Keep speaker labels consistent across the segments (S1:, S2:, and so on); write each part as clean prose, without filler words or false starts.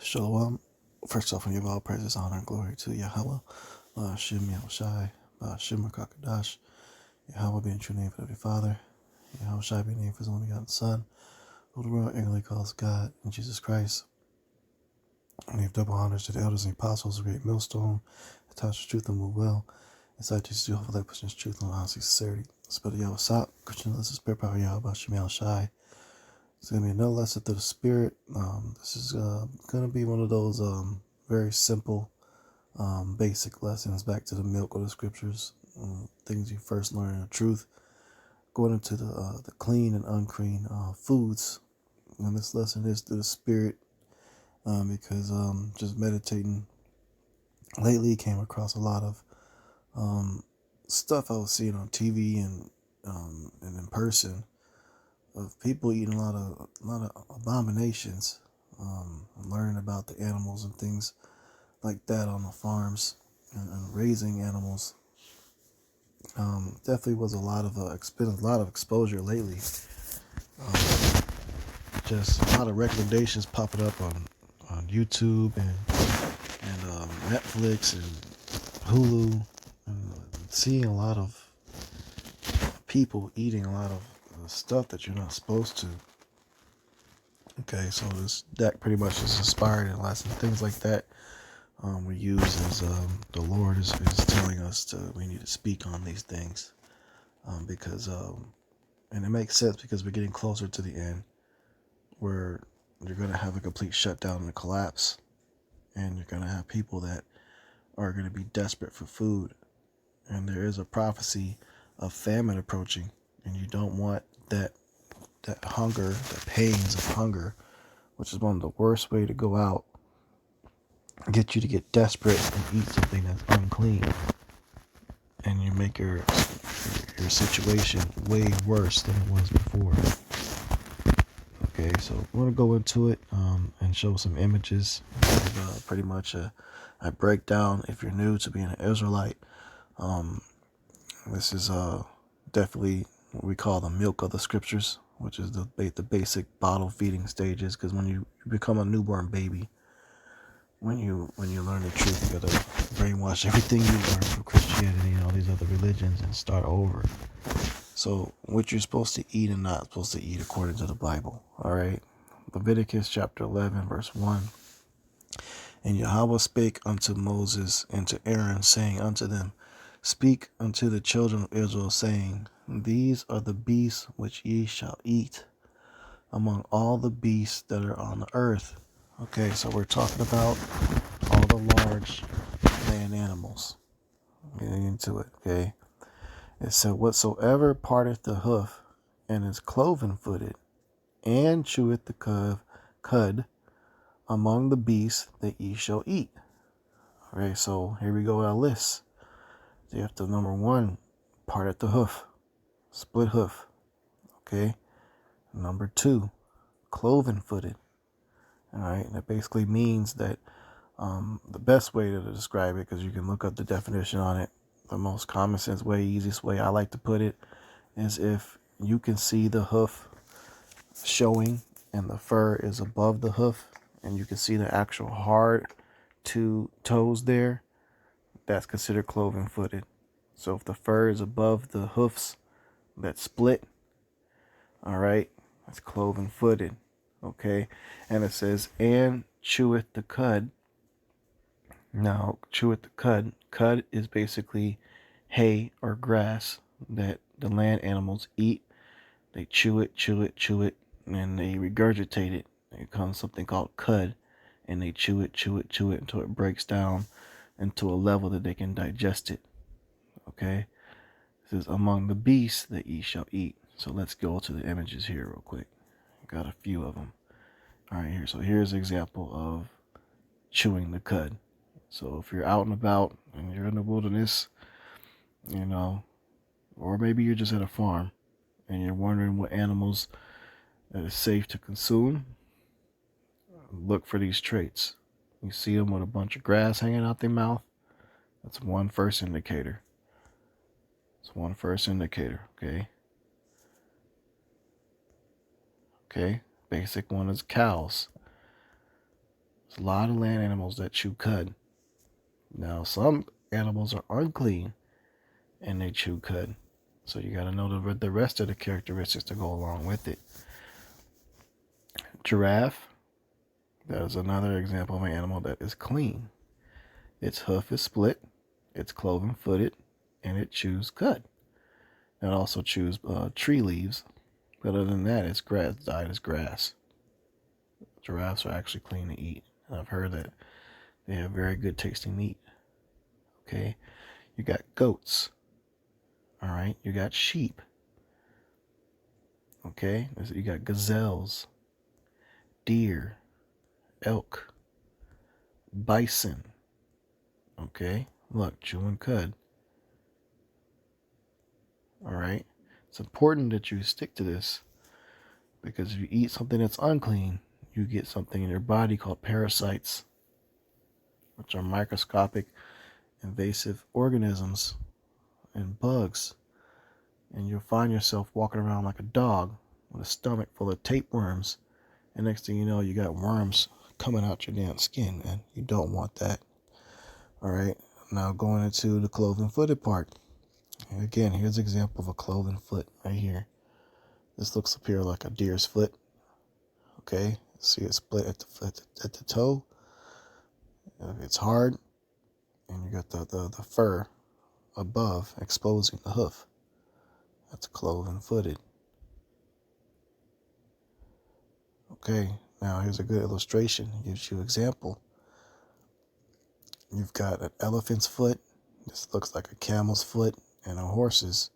S1: Shalom. First off, I give all praises, honor, and glory to Yahweh, Shem Yahushai, Shem Rakakadash, Yahweh being true name for every father, Yahushai being name for his only begotten Son, who the world ignorantly calls God, and Jesus Christ. And give double honors to the elders and apostles, the great millstone, that touch truth and move well. Inside Jesus, you hopefully pushing truth and honesty, sincerity. Spirit of Yahweh Sop, Christian lesson, spirit power Yahweh, Shem Yahushai. It's going to be another lesson through the Spirit. This is going to be one of those very simple, basic lessons back to the milk of the scriptures, things you first learn in the truth, going into the clean and unclean foods. And this lesson is through the Spirit because just meditating lately came across a lot of stuff I was seeing on TV and in person of people eating a lot of abominations, learning about the animals and things like that on the farms and raising animals. Definitely was a lot of exposure lately. Just a lot of recommendations popping up on YouTube and Netflix and Hulu, and seeing a lot of people eating a lot of stuff that you're not supposed to. Okay, so that pretty much is inspired in lessons, things like that. We use as the Lord is telling us we need to speak on these things because and it makes sense because we're getting closer to the end where you're going to have a complete shutdown and a collapse, and you're going to have people that are going to be desperate for food, and there is a prophecy of famine approaching, and you don't want that hunger, the pains of hunger, which is one of the worst way to go out, get you to get desperate and eat something that's unclean, and you make your situation way worse than it was before. Okay, so I'm going to go into it and show some images. Pretty much a breakdown if you're new to being an Israelite. This is definitely what we call the milk of the scriptures, which is the basic bottle feeding stages, because when you become a newborn baby, when you learn the truth, you gotta brainwash everything you learn from Christianity and all these other religions and start over. So what you're supposed to eat and not supposed to eat according to the Bible. All right. Leviticus chapter 11 verse 1. And Yahweh spake unto Moses and to Aaron, saying unto them, Speak unto the children of Israel, saying, These are the beasts which ye shall eat among all the beasts that are on the earth. Okay, so we're talking about all the large land animals. Getting into it, okay? It said, Whatsoever parteth the hoof and is cloven footed, and cheweth the cud among the beasts that ye shall eat. All right, so here we go with our list. So you have to, number one, parteth the hoof, split hoof. Okay. Number two, cloven footed. All right, that basically means that the best way to describe it, because you can look up the definition on it, the most common sense way, easiest way I like to put it, is if you can see the hoof showing and the fur is above the hoof, and you can see the actual hard two toes there, that's considered cloven footed. So if the fur is above the hoofs that split, all right, that's cloven footed. Okay, and it says, and cheweth the cud. Now, cheweth the cud. Cud is basically hay or grass that the land animals eat. They chew it, and they regurgitate it. It becomes something called cud, and they chew it until it breaks down into a level that they can digest it. Okay? It says, among the beasts that ye shall eat. So let's go to the images here real quick. Got a few of them. All right, here. So here's an example of chewing the cud. So if you're out and about and you're in the wilderness, or maybe you're just at a farm and you're wondering what animals that is safe to consume, look for these traits. You see them with a bunch of grass hanging out their mouth, that's one first indicator. It's one first indicator, okay? Okay, basic one is cows. There's a lot of land animals that chew cud. Now, some animals are unclean and they chew cud. So you got to know the rest of the characteristics to go along with it. Giraffe, that is another example of an animal that is clean. Its hoof is split, it's cloven-footed, and it chews cud. It also chews tree leaves, but other than that, its diet is grass. Giraffes are actually clean to eat, and I've heard that they have very good tasting meat. Okay, you got goats. All right, you got sheep. Okay, you got gazelles, deer, elk, bison. Okay, look, chewing cud. All right, it's important that you stick to this, because if you eat something that's unclean, you get something in your body called parasites, which are microscopic invasive organisms and bugs, and you'll find yourself walking around like a dog with a stomach full of tapeworms, and next thing you know, you got worms coming out your damn skin, and you don't want that. All right, now going into the cloven-footed part. And again, here's an example of a cloven foot right here. This looks up here like a deer's foot. Okay, see it split at the toe. It's hard, and you got the fur above exposing the hoof. That's cloven-footed. Okay, now here's a good illustration. It gives you an example. You've got an elephant's foot. This looks like a camel's foot, and a horse's.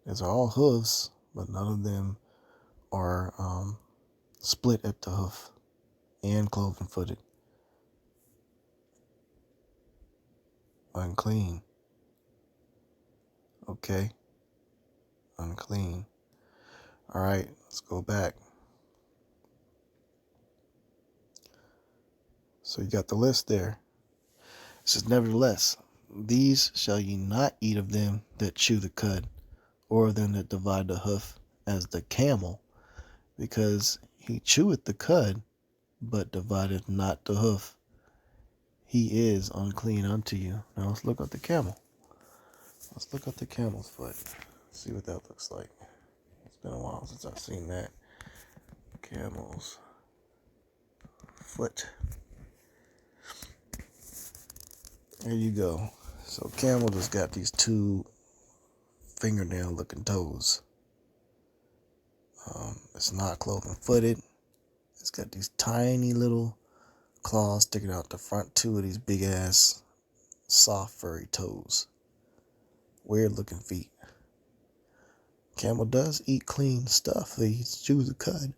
S1: These are all hooves, but none of them are split at the hoof and cloven-footed. Unclean. Okay. Unclean. All right, let's go back. So you got the list there. It says, nevertheless, these shall ye not eat of them that chew the cud, or of them that divide the hoof, as the camel, because he cheweth the cud, but divideth not the hoof. He is unclean unto you. Now let's look at the camel. Let's look at the camel's foot. See what that looks like. It's been a while since I've seen that. Camel's foot. There you go. So camel just got these two fingernail looking toes. It's not cloven-footed. It's got these tiny little claws sticking out the front two of these big ass soft furry toes. Weird looking feet. Camel does eat clean stuff. He chews the cud,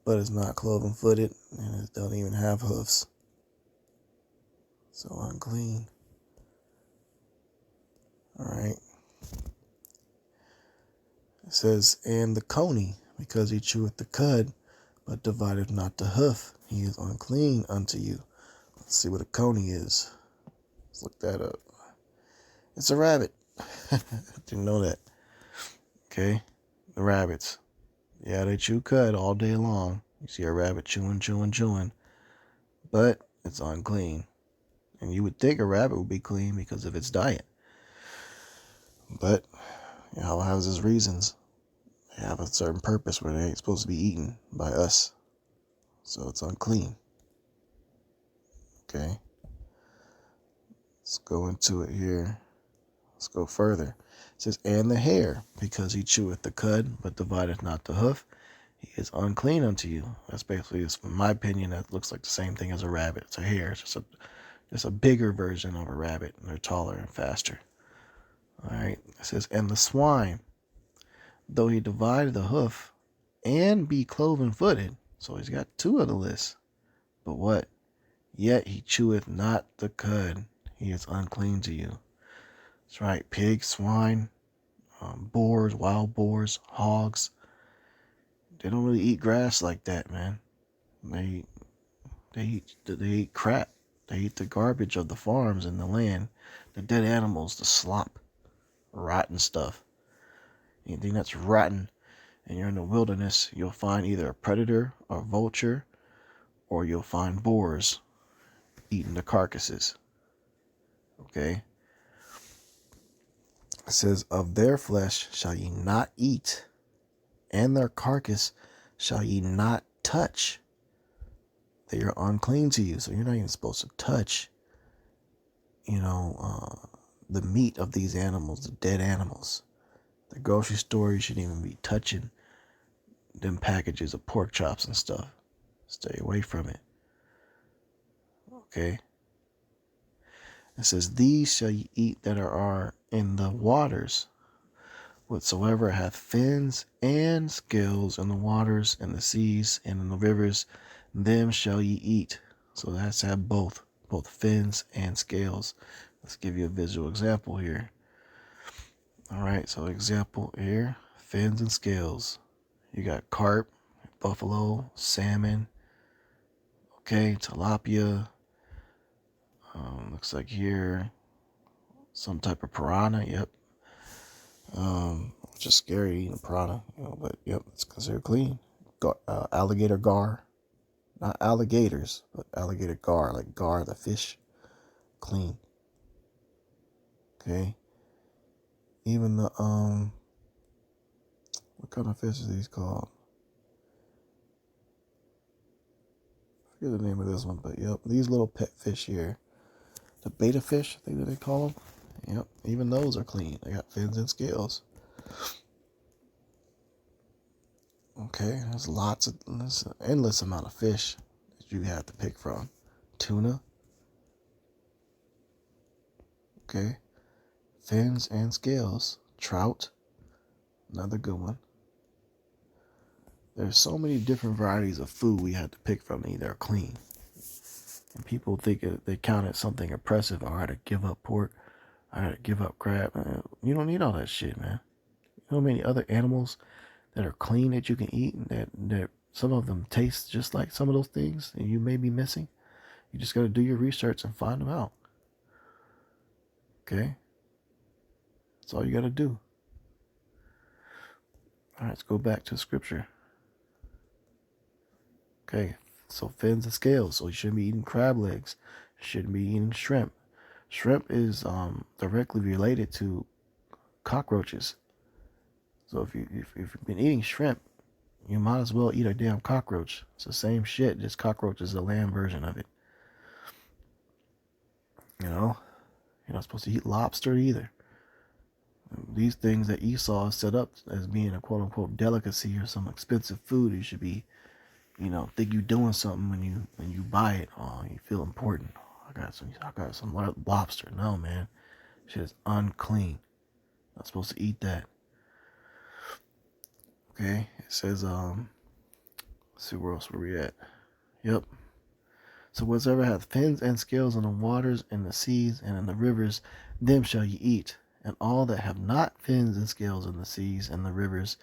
S1: but it's not cloven-footed, and it don't even have hoofs. So unclean. Alright. It says, and the coney, because he cheweth the cud, but divideth not the hoof, he is unclean unto you. Let's see what a coney is. Let's look that up. It's a rabbit. Didn't know that. Okay, the rabbits. Yeah, they chew cud all day long. You see a rabbit chewing, but it's unclean. And you would think a rabbit would be clean because of its diet. But Yahweh has his reasons. They have a certain purpose where they ain't supposed to be eaten by us. So it's unclean. Okay. Let's go into it here. Let's go further. It says, and the hare, because he cheweth the cud, but divideth not the hoof, he is unclean unto you. That's basically, in my opinion, that looks like the same thing as a rabbit. It's a hare. It's just a bigger version of a rabbit, and they're taller and faster. All right. It says, and the swine, though he divide the hoof and be cloven-footed, so he's got two of the list. But what? Yet he cheweth not the cud. He is unclean to you. That's right. Pigs, swine, boars, wild boars, hogs. They don't really eat grass like that, man. They eat crap. They eat the garbage of the farms and the land, the dead animals, the slop, rotten stuff. Anything that's rotten and you're in the wilderness, you'll find either a predator or vulture or you'll find boars eating the carcasses. Okay? It says, of their flesh shall ye not eat, and their carcass shall ye not touch. They are unclean to you. So you're not even supposed to touch, the meat of these animals, the dead animals. The grocery store, you shouldn't even be touching them packages of pork chops and stuff. Stay away from it. Okay? It says, these shall ye eat that are in the waters. Whatsoever hath fins and scales in the waters and the seas and in the rivers, them shall ye eat. So that's have both fins and scales. Let's give you a visual example here. All right, so example here, fins and scales. You got carp, buffalo, salmon, okay, tilapia. Looks like here, some type of piranha, yep. Which is scary eating a piranha, but yep, it's considered clean. Alligator gar, not alligators, but alligator gar, like gar the fish, clean. Okay. Even the what kind of fish are these called? I forget the name of this one, but yep, these little pet fish here, the betta fish, I think that they call them. Yep, even those are clean. They got fins and scales. Okay, there's an endless amount of fish that you have to pick from. Tuna. Okay, fins and scales. Trout, another good one. There's so many different varieties of food we had to pick from that are clean. And people think they count it something oppressive. I had to give up pork. I had to give up crab. You don't need all that shit, man. You know how many other animals that are clean that you can eat, and that some of them taste just like some of those things and you may be missing? You just got to do your research and find them out. Okay? That's all you got to do. All right, let's go back to scripture. Okay, so fins and scales. So you shouldn't be eating crab legs. You shouldn't be eating shrimp. Shrimp is directly related to cockroaches. So if you've been eating shrimp, you might as well eat a damn cockroach. It's the same shit, just cockroach is the lamb version of it. You're not supposed to eat lobster either. These things that Esau set up as being a quote unquote delicacy or some expensive food, you should be, think you're doing something when you buy it. Oh, you feel important. I got some lobster. No, man, shit is unclean. Not supposed to eat that. Okay, it says let's see where else were we at. Yep. So whatsoever hath fins and scales in the waters and the seas and in the rivers, them shall ye eat. And all that have not fins and scales in the seas and the rivers,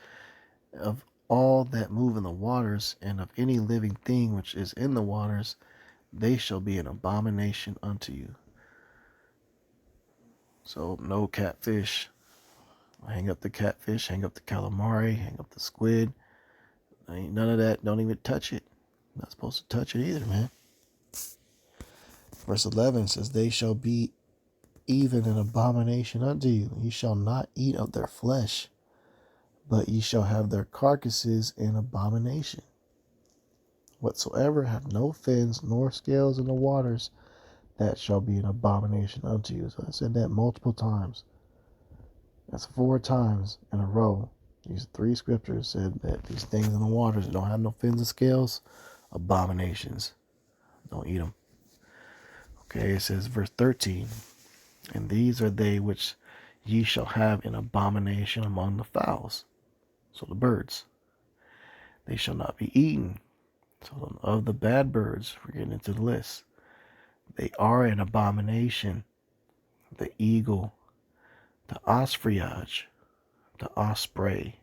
S1: of all that move in the waters, and of any living thing which is in the waters, they shall be an abomination unto you. So no catfish. Hang up the catfish, hang up the calamari, hang up the squid. Ain't none of that. Don't even touch it. Not supposed to touch it either, man. Verse 11 says, they shall be even an abomination unto you. Ye shall not eat of their flesh, but ye shall have their carcasses in abomination. Whatsoever have no fins nor scales in the waters, that shall be an abomination unto you. So I said that multiple times. That's 4 times in a row. These 3 scriptures said that these things in the waters that don't have no fins and scales, abominations. Don't eat them. Okay, it says verse 13, and these are they which ye shall have an abomination among the fowls. So the birds. They shall not be eaten. So of the bad birds, we're getting into the list. They are an abomination. The eagle, the osprey, the osprey.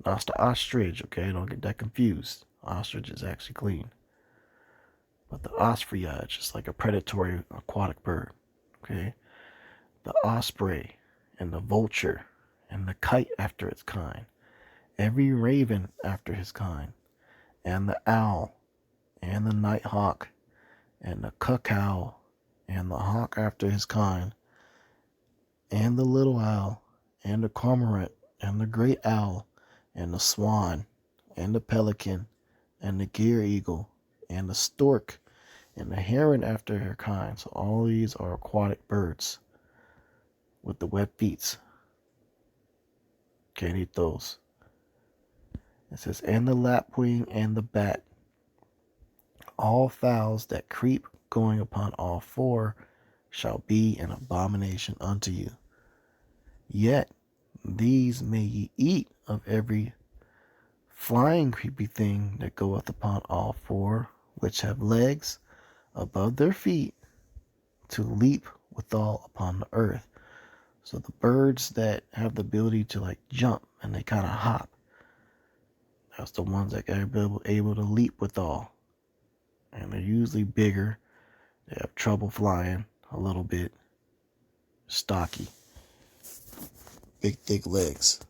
S1: That's the ostrich, okay? Don't get that confused. Ostrich is actually clean. But the osprey is like a predatory aquatic bird, okay? The osprey and the vulture and the kite after its kind. Every raven after his kind. And the owl and the night hawk, and the cuckow, and the hawk after his kind, and the little owl, and the cormorant, and the great owl, and the swan, and the pelican, and the gier eagle, and the stork, and the heron after her kind. So all these are aquatic birds with the web feet. Can't eat those. It says, and the lapwing and the bat, all fowls that creep going upon all four shall be an abomination unto you. Yet these may ye eat of every flying creepy thing that goeth upon all four, which have legs above their feet to leap withal upon the earth. So the birds that have the ability to like jump and they kind of hop, that's the ones that are able to leap withal. And they're usually bigger. They have trouble flying a little bit. Stocky. Big, thick legs.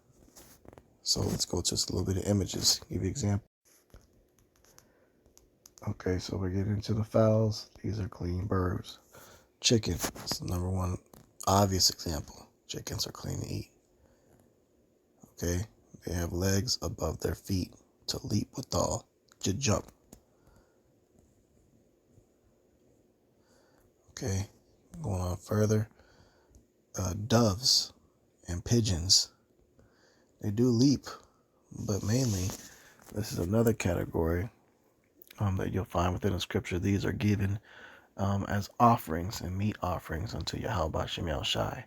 S1: So let's go to just a little bit of images. Give you an example. Okay, so we're getting into the fowls. These are clean birds. Chicken. That's the number one obvious example. Chickens are clean to eat. Okay, they have legs above their feet to leap withal, to jump. Okay, going on further. Doves and pigeons. They do leap, but mainly, this is another category that you'll find within the scripture. These are given as offerings and meat offerings unto Yahweh Shem Shai.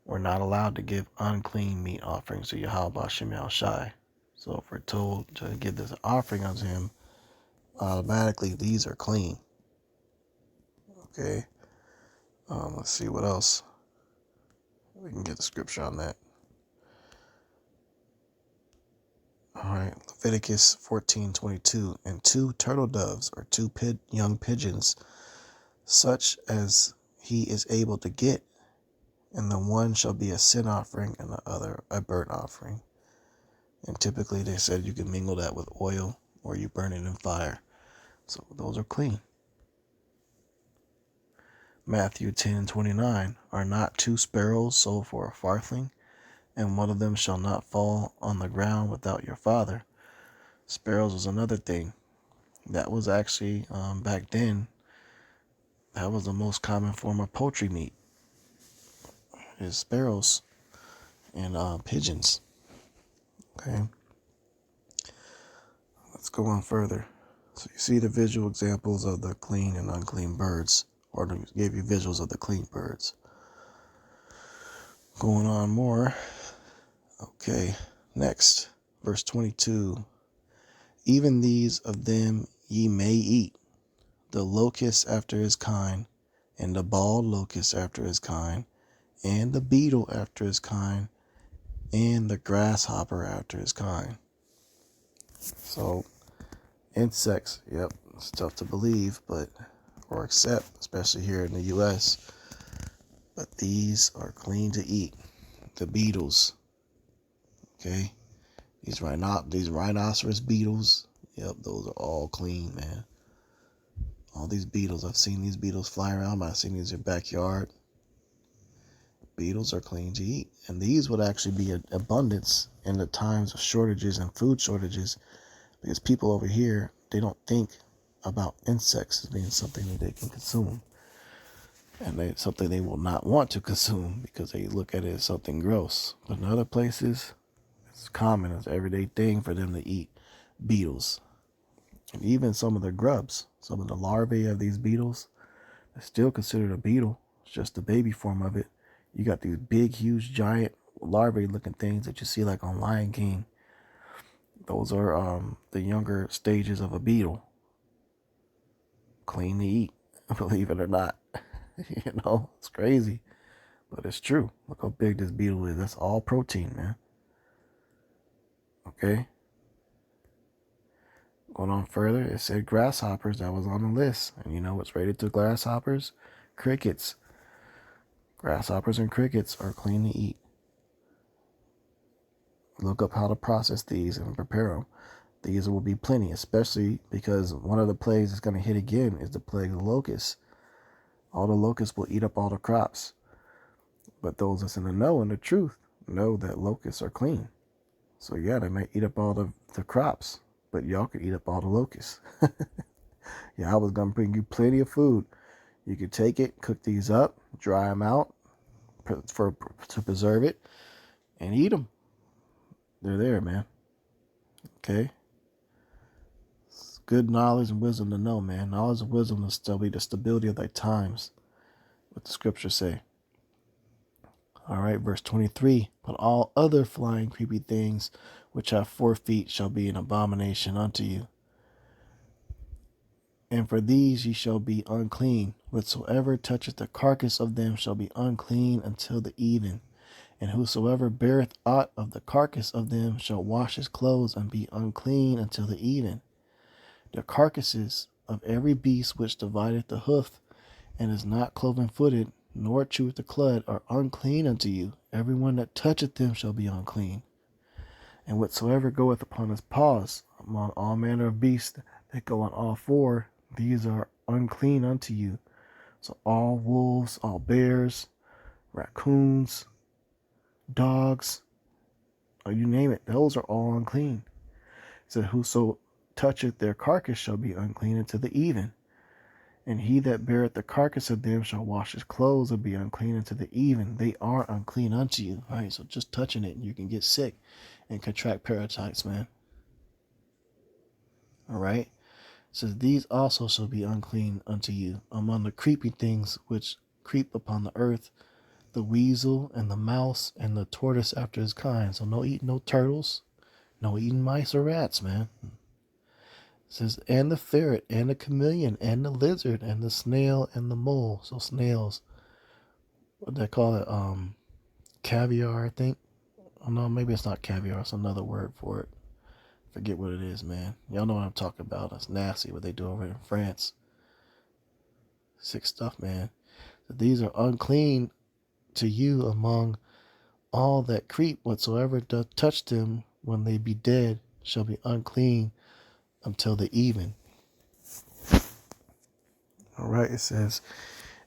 S1: We're not allowed to give unclean meat offerings to Yahweh Shem Shai. So if we're told to give this offering unto him, automatically these are clean. Okay. Let's see what else. We can get the scripture on that. All right, Leviticus 14:22, and 2 turtle doves or 2 young pigeons, such as he is able to get, and the one shall be a sin offering and the other a burnt offering. And typically they said you can mingle that with oil or you burn it in fire. So those are clean. Matthew 10:29, are not 2 sparrows sold for a farthing, and one of them shall not fall on the ground without your Father? Sparrows was another thing. That was actually, back then, that was the most common form of poultry meat. Is sparrows and pigeons. Okay. Let's go on further. So you see the visual examples of the clean and unclean birds, or to give you visuals of the clean birds. Going on more. Okay, next, verse 22. Even these of them ye may eat, the locust after his kind, and the bald locust after his kind, and the beetle after his kind, and the grasshopper after his kind. So, insects, yep, it's tough to believe, but or accept, especially here in the U.S. But these are clean to eat. The beetles, okay, these rhinoceros beetles, yep, those are all clean, man. All these beetles, I've seen these beetles fly around. I've seen these in your backyard. Beetles are clean to eat, and these would actually be in abundance in the times of shortages and food shortages, because people over here, they don't think about insects as being something that they can consume, and something they will not want to consume because they look at it as something gross. But in other places, it's common, it's an everyday thing for them to eat beetles. And even some of the grubs, some of the larvae of these beetles, are still considered a beetle. It's just the baby form of it. You got these big, huge, giant larvae looking things that you see like on Lion King. Those are the younger stages of a beetle. Clean to eat, believe it or not. You know, it's crazy, but it's true. Look how big this beetle is. That's all protein, man. Okay. Going on further, it said grasshoppers. That was on the list. And you know what's rated to grasshoppers? Crickets. Grasshoppers and crickets are clean to eat. Look up how to process these and prepare them. These will be plenty, especially because one of the plagues that's going to hit again is the plague of the locusts. All the locusts will eat up all the crops. But those that's in the know and the truth know that locusts are clean. So yeah, they might eat up all the crops, but y'all could eat up all the locusts. Yeah, I was going to bring you plenty of food. You could take it, cook these up, dry them out to preserve it, and eat them. They're there, man. Okay? It's good knowledge and wisdom to know, man. Knowledge and wisdom will be the stability of thy times, what the scriptures say. All right, verse 23. But all other flying creepy things which have 4 feet shall be an abomination unto you. And for these ye shall be unclean. Whatsoever toucheth the carcass of them shall be unclean until the even. And whosoever beareth aught of the carcass of them shall wash his clothes and be unclean until the even. The carcasses of every beast which divideth the hoof and is not cloven-footed, nor cheweth the cud, are unclean unto you. Every one that toucheth them shall be unclean. And whatsoever goeth upon his paws, among all manner of beasts that go on all 4, these are unclean unto you. So all wolves, all bears, raccoons, dogs, or you name it, those are all unclean. It said, whoso toucheth their carcass shall be unclean unto the even. And he that beareth the carcass of them shall wash his clothes and be unclean unto the even. They are unclean unto you. All right, so just touching it, you can get sick and contract parasites, man. All right. It says, these also shall be unclean unto you. Among the creepy things which creep upon the earth, the weasel and the mouse and the tortoise after his kind. So no eating no turtles, no eating mice or rats, man. It says, and the ferret and the chameleon and the lizard and the snail and the mole. So snails, what they call it, caviar, I think. Oh no, maybe it's not caviar. It's another word for it. Forget what it is, man. Y'all know what I'm talking about. It's nasty what they do over in France. Sick stuff, man. So these are unclean to you among all that creep. Whatsoever doth touch them when they be dead shall be unclean until the even. All right, it says,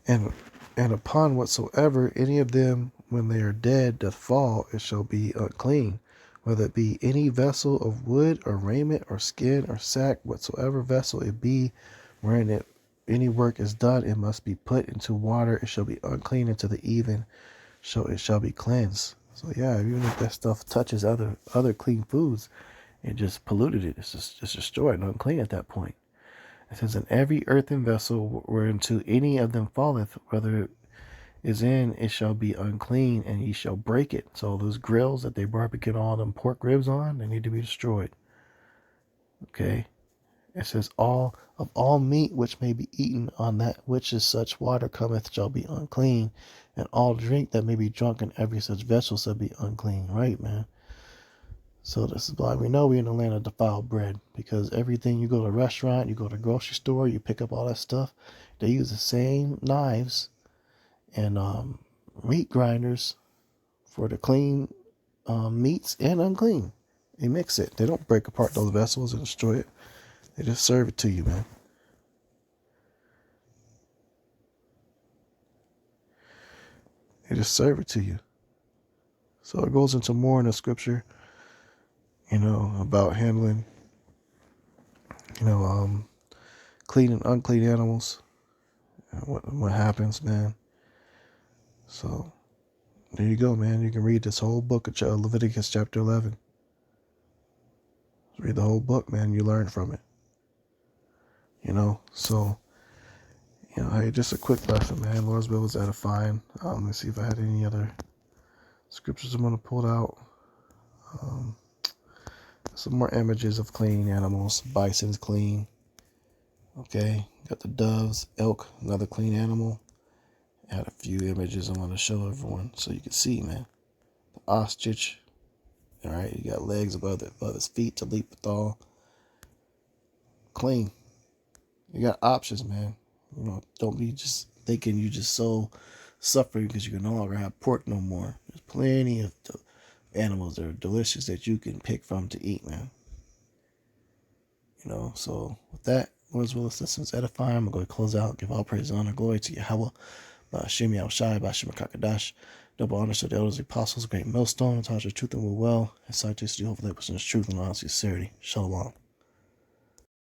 S1: and upon whatsoever any of them when they are dead doth fall, it shall be unclean, whether it be any vessel of wood or raiment or skin or sack, whatsoever vessel it be wherein it any work is done, it must be put into water. It shall be unclean until the even, so it shall be cleansed. So yeah, even if that stuff touches other clean foods, it just polluted it. It's just destroyed and unclean at that point. It says, in every earthen vessel whereinto any of them falleth, whether it is in, it shall be unclean, and ye shall break it. So those grills that they barbecue all them pork ribs on, they need to be destroyed. Okay. It says, all meat which may be eaten on that which is such water cometh shall be unclean, and all drink that may be drunk in every such vessel shall be unclean. Right, man? So this is why we know we're in the land of defiled bread, because everything, you go to a restaurant, you go to a grocery store, you pick up all that stuff, they use the same knives and meat grinders for the clean meats and unclean. They mix it. They don't break apart those vessels and destroy it. They just serve it to you, man. They just serve it to you. So it goes into more in the scripture, about handling, clean and unclean animals, and what happens, man. So there you go, man. You can read this whole book of Leviticus chapter 11. Read the whole book, man. You learn from it. So, hey, just a quick lesson, man. Lord's will was edifying. Let's see if I had any other scriptures I'm going to pull out. Some more images of clean animals. Bison's clean. Okay. Got the doves, elk, another clean animal. I had a few images I want to show everyone so you can see, man. The ostrich. All right. You got legs above his feet to leap withal. Clean. You got options, man. Don't be just thinking you just so suffering because you can no longer have pork no more. There's plenty of animals that are delicious that you can pick from to eat, man. So with that, Lord's will assistance edifying. I'm going to go ahead and close out. Give all praise and honor, glory to Yahweh. Ba'ashem Yahushai, Ba'ashem Kakadash. Double honor to the elders, the apostles, great millstone, taught your truth and will well, and citations to Jehovah that was in his truth and honesty, sincerity. Shalom.